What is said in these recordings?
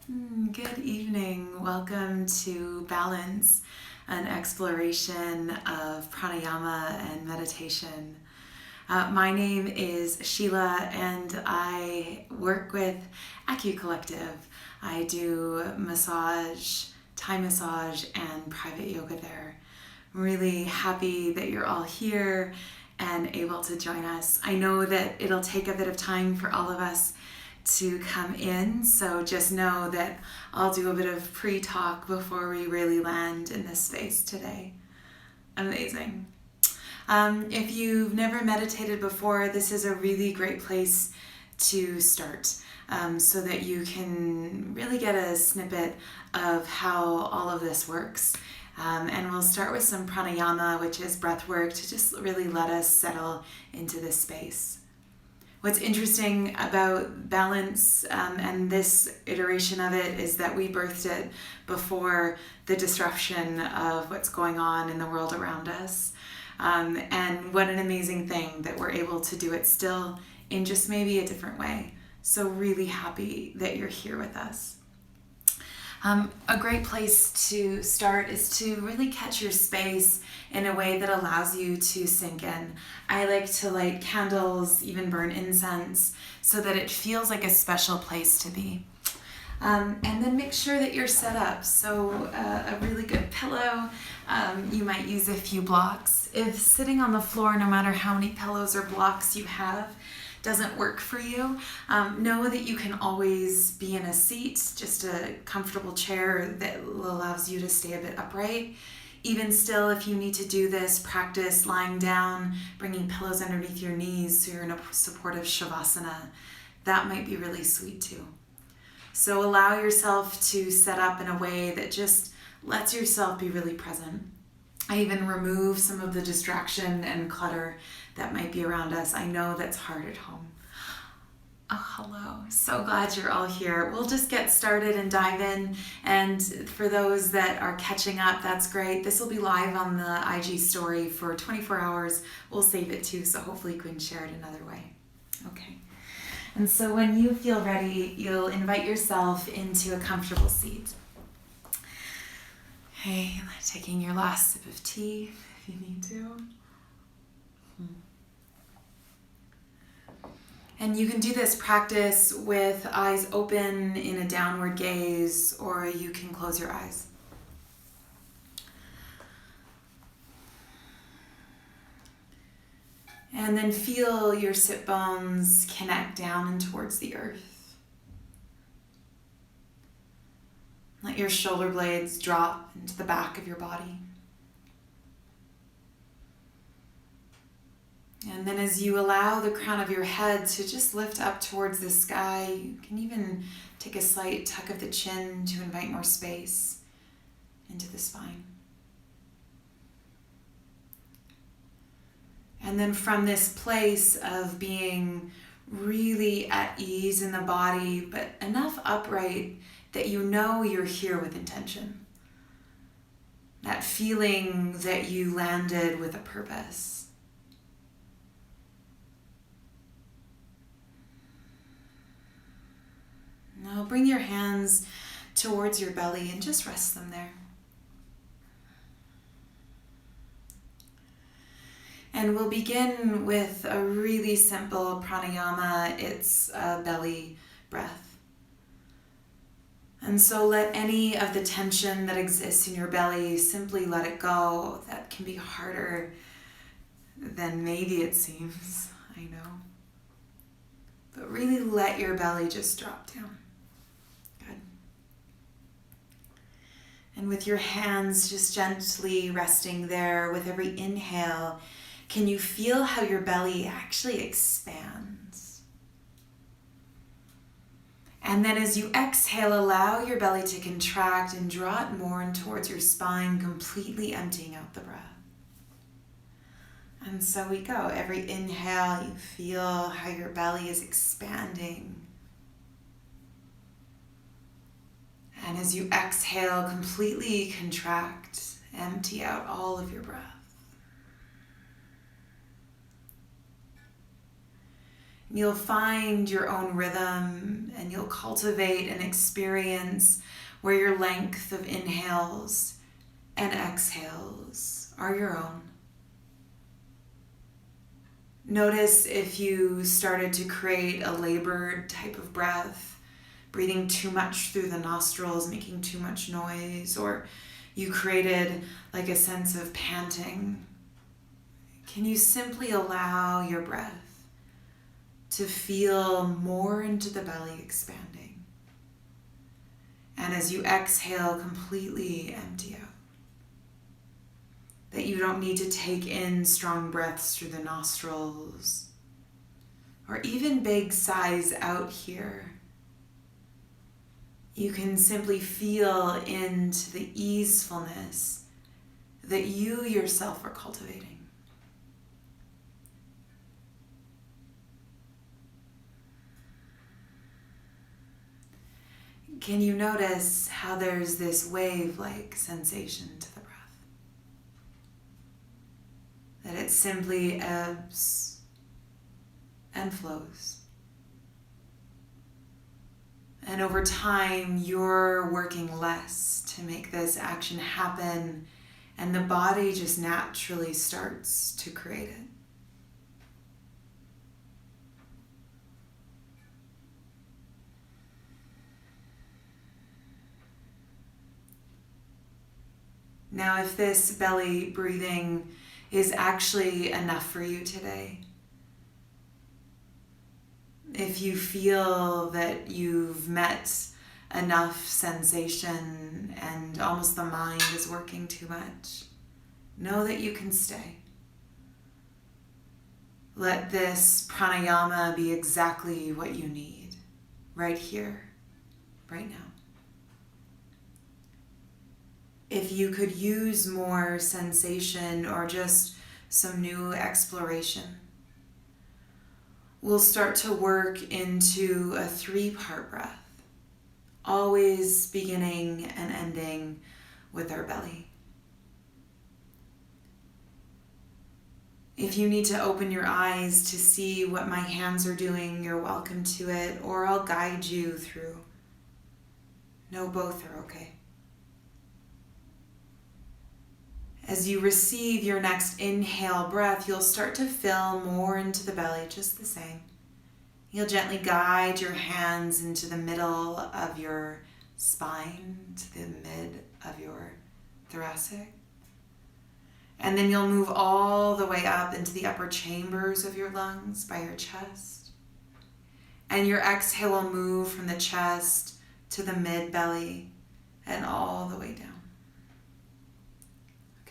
Good evening. Welcome to Balance, an exploration of pranayama and meditation. My name is Sheila and I work with AcuCollective. I do massage, Thai massage, and private yoga there. I'm really happy that you're all here and able to join us. I know that it'll take a bit of time for all of us to come in, so just know that I'll do a bit of pre-talk before we really land in this space today. Amazing. If you've never meditated before, this is a really great place to start, so that you can really get a snippet of how all of this works. And we'll start with some pranayama, which is breathwork, to just really let us settle into this space. What's interesting about Balance and this iteration of it is that we birthed it before the disruption of what's going on in the world around us. And what an amazing thing that we're able to do it still in just maybe a different way. So really happy that you're here with us. A great place to start is to really catch your space in a way that allows you to sink in. I like to light candles, even burn incense, so that it feels like a special place to be. And then make sure that you're set up. So a really good pillow, you might use a few blocks. If sitting on the floor, no matter how many pillows or blocks you have, doesn't work for you, know that you can always be in a seat, just a comfortable chair that allows you to stay a bit upright. Even still, if you need to do this, practice lying down, bringing pillows underneath your knees so you're in a supportive shavasana. That might be really sweet too. So allow yourself to set up in a way that just lets yourself be really present. I even remove some of the distraction and clutter that might be around us. I know that's hard at home. Oh, hello. So glad you're all here. We'll just get started and dive in. And for those that are catching up, that's great. This will be live on the IG story for 24 hours. We'll save it too, so hopefully you can share it another way. Okay. And so when you feel ready, you'll invite yourself into a comfortable seat. Hey, taking your last sip of tea if you need to. And you can do this practice with eyes open in a downward gaze, or you can close your eyes. And then feel your sit bones connect down and towards the earth. Let your shoulder blades drop into the back of your body. And then as you allow the crown of your head to just lift up towards the sky, you can even take a slight tuck of the chin to invite more space into the spine. And then from this place of being really at ease in the body, but enough upright that you know you're here with intention. That feeling that you landed with a purpose. Now bring your hands towards your belly and just rest them there. And we'll begin with a really simple pranayama. It's a belly breath. And so let any of the tension that exists in your belly, simply let it go. That can be harder than maybe it seems, I know. But really let your belly just drop down. Good. And with your hands just gently resting there with every inhale, can you feel how your belly actually expands? And then as you exhale, allow your belly to contract and draw it more in towards your spine, completely emptying out the breath. And so we go. Every inhale, you feel how your belly is expanding. And as you exhale, completely contract, empty out all of your breath. You'll find your own rhythm and you'll cultivate an experience where your length of inhales and exhales are your own. Notice if you started to create a labored type of breath, breathing too much through the nostrils, making too much noise, or you created like a sense of panting. Can you simply allow your breath to feel more into the belly expanding? And as you exhale, completely empty out. That you don't need to take in strong breaths through the nostrils or even big sighs out here. You can simply feel into the easefulness that you yourself are cultivating. Can you notice how there's this wave-like sensation to the breath? That it simply ebbs and flows. And over time, you're working less to make this action happen, and the body just naturally starts to create it. Now, if this belly breathing is actually enough for you today, if you feel that you've met enough sensation and almost the mind is working too much, know that you can stay. Let this pranayama be exactly what you need, right here, right now. If you could use more sensation or just some new exploration, we'll start to work into a 3-part breath, always beginning and ending with our belly. If you need to open your eyes to see what my hands are doing, you're welcome to it, or I'll guide you through. No, both are okay. As you receive your next inhale breath, you'll start to fill more into the belly, just the same. You'll gently guide your hands into the middle of your spine, to the mid of your thoracic. And then you'll move all the way up into the upper chambers of your lungs by your chest. And your exhale will move from the chest to the mid belly and all the way down.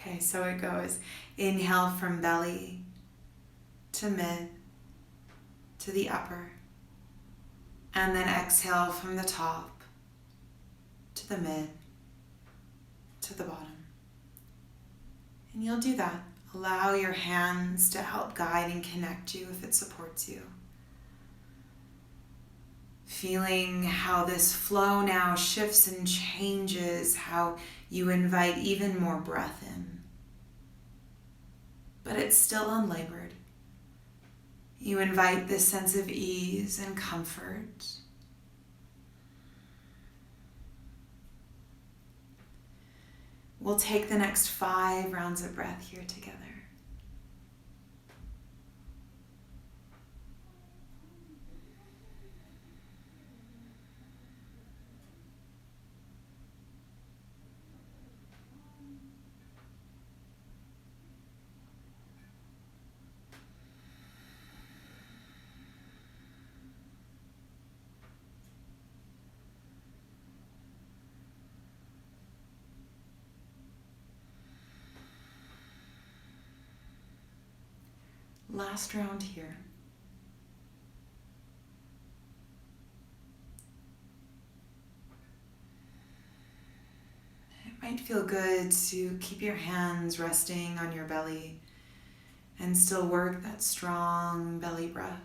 Okay, so it goes. Inhale from belly to mid to the upper. And then exhale from the top to the mid to the bottom. And you'll do that. Allow your hands to help guide and connect you if it supports you. Feeling how this flow now shifts and changes, how you invite even more breath in. But it's still unlabored. You invite this sense of ease and comfort. We'll take the next 5 rounds of breath here together. Last round here. It might feel good to keep your hands resting on your belly and still work that strong belly breath.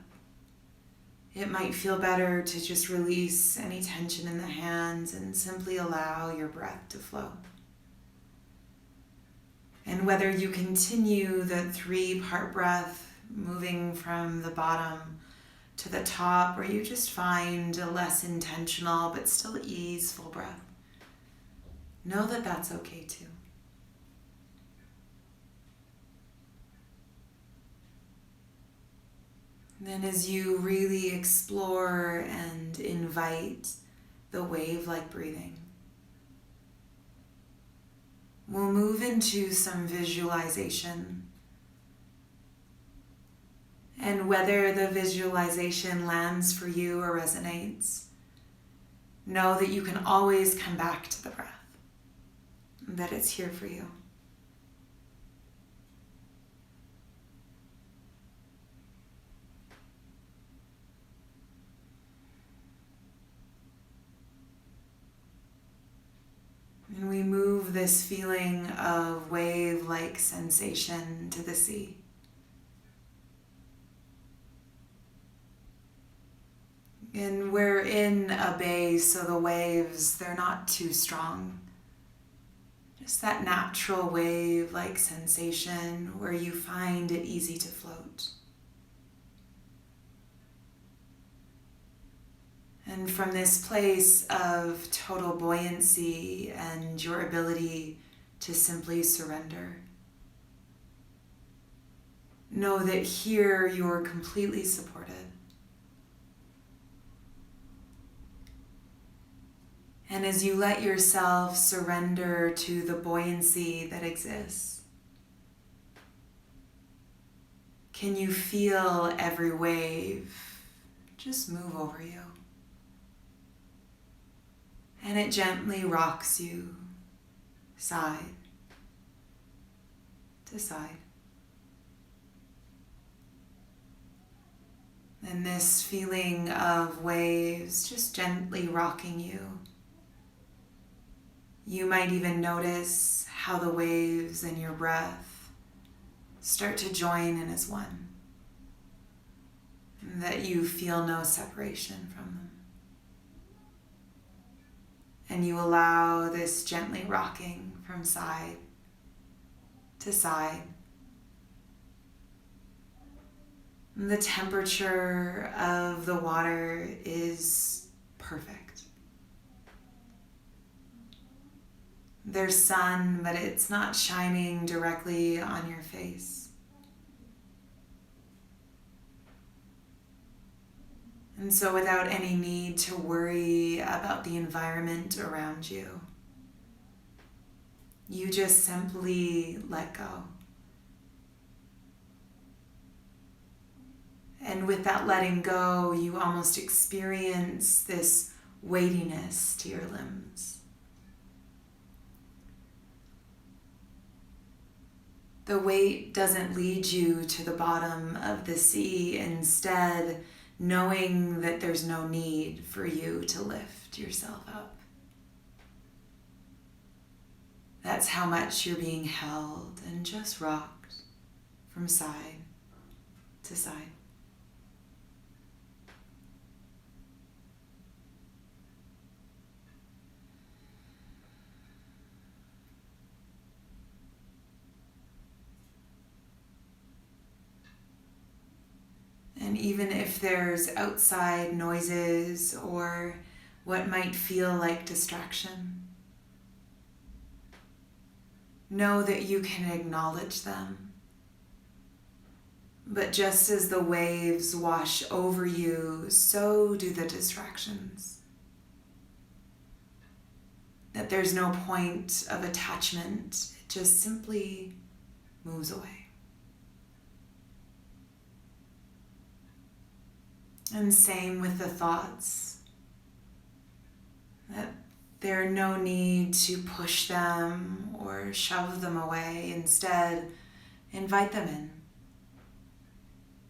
It might feel better to just release any tension in the hands and simply allow your breath to flow. And whether you continue the 3-part breath, moving from the bottom to the top, where you just find a less intentional but still easeful breath. Know that that's okay too. And then as you really explore and invite the wave-like breathing, we'll move into some visualization. And whether the visualization lands for you or resonates, know that you can always come back to the breath, that it's here for you. And we move this feeling of wave-like sensation to the sea. And we're in a bay, so the waves, they're not too strong. Just that natural wave-like sensation where you find it easy to float. And from this place of total buoyancy and your ability to simply surrender, know that here you're completely supported. And as you let yourself surrender to the buoyancy that exists, can you feel every wave just move over you? And it gently rocks you side to side. And this feeling of waves just gently rocking you. You might even notice how the waves and your breath start to join in as one, and that you feel no separation from them. And you allow this gently rocking from side to side. And the temperature of the water is perfect. There's sun, but it's not shining directly on your face. And so without any need to worry about the environment around you, you just simply let go. And with that letting go, you almost experience this weightiness to your limbs. The weight doesn't lead you to the bottom of the sea. Instead, knowing that there's no need for you to lift yourself up. That's how much you're being held and just rocked from side to side. And even if there's outside noises or what might feel like distraction, know that you can acknowledge them. But just as the waves wash over you, so do the distractions. That there's no point of attachment, it just simply moves away. And same with the thoughts, that there's no need to push them or shove them away. Instead, invite them in.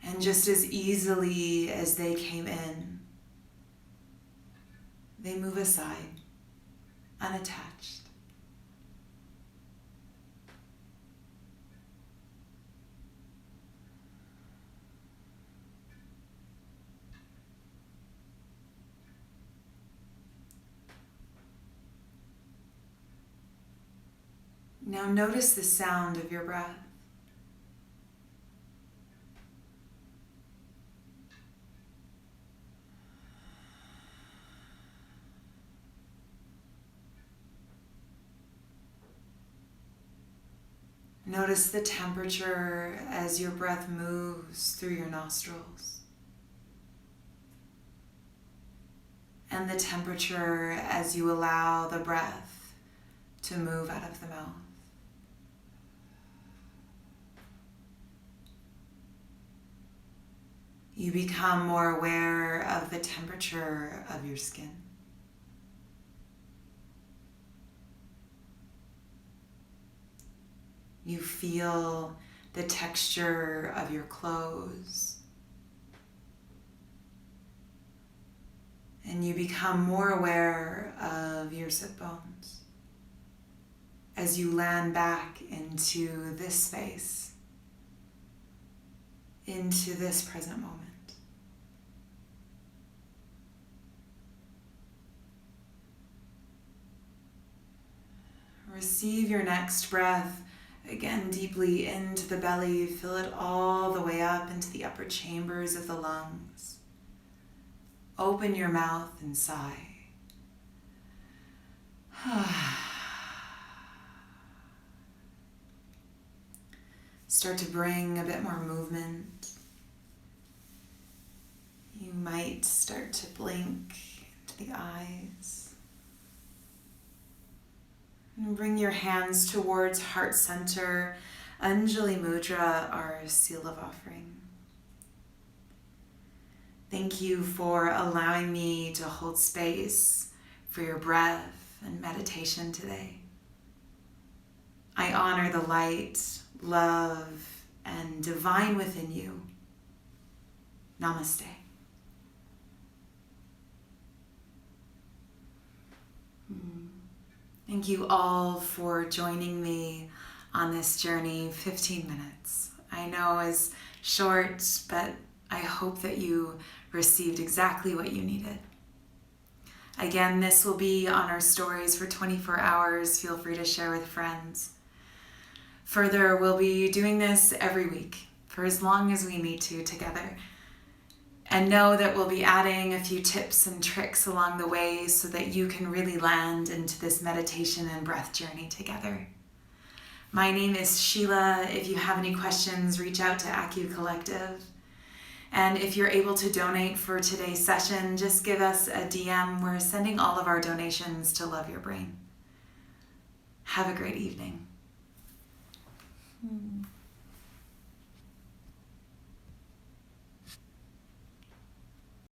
And just as easily as they came in, they move aside, unattached. Now notice the sound of your breath. Notice the temperature as your breath moves through your nostrils, and the temperature as you allow the breath to move out of the mouth. You become more aware of the temperature of your skin. You feel the texture of your clothes. And you become more aware of your sit bones as you land back into this space, into this present moment. Receive your next breath again deeply into the belly. Fill it all the way up into the upper chambers of the lungs. Open your mouth and sigh. Start to bring a bit more movement. You might start to blink into the eyes. And bring your hands towards heart center, Anjali Mudra, our seal of offering. Thank you for allowing me to hold space for your breath and meditation today. I honor the light, love, and divine within you. Namaste. Thank you all for joining me on this journey. 15 minutes. I know is short, but I hope that you received exactly what you needed. Again, this will be on our stories for 24 hours. Feel free to share with friends. Further, we'll be doing this every week for as long as we need to together. And know that we'll be adding a few tips and tricks along the way so that you can really land into this meditation and breath journey together. My name is Sheila. If you have any questions, reach out to Acu Collective. And if you're able to donate for today's session, just give us a DM. We're sending all of our donations to Love Your Brain. Have a great evening.